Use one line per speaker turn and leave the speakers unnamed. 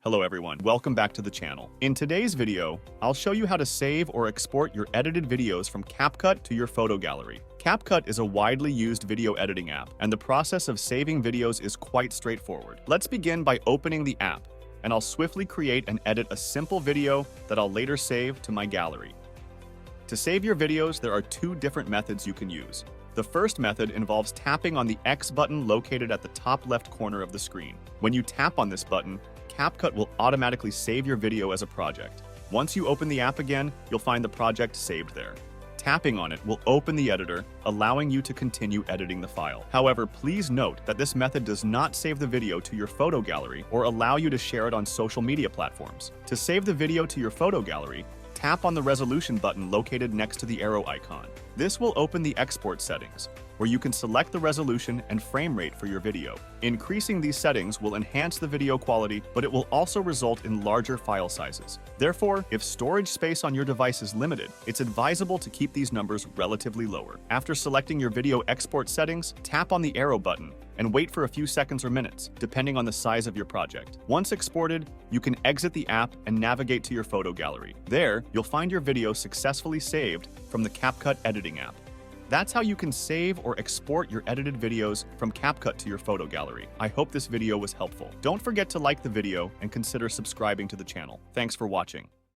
Hello everyone, welcome back to the channel. In today's video, I'll show you how to save or export your edited videos from CapCut to your photo gallery. CapCut is a widely used video editing app, and the process of saving videos is quite straightforward. Let's begin by opening the app, and I'll swiftly create and edit a simple video that I'll later save to my gallery. To save your videos, there are two different methods you can use. The first method involves tapping on the X button located at the top left corner of the screen. When you tap on this button, CapCut will automatically save your video as a project. Once you open the app again, you'll find the project saved there. Tapping on it will open the editor, allowing you to continue editing the file. However, please note that this method does not save the video to your photo gallery or allow you to share it on social media platforms. To save the video to your photo gallery, tap on the resolution button located next to the arrow icon. This will open the export settings, where you can select the resolution and frame rate for your video. Increasing these settings will enhance the video quality, but it will also result in larger file sizes. Therefore, if storage space on your device is limited, it's advisable to keep these numbers relatively lower. After selecting your video export settings, tap on the arrow button and wait for a few seconds or minutes, depending on the size of your project. Once exported, you can exit the app and navigate to your photo gallery. There, you'll find your video successfully saved from the CapCut editing app. That's how you can save or export your edited videos from CapCut to your photo gallery. I hope this video was helpful. Don't forget to like the video and consider subscribing to the channel. Thanks for watching.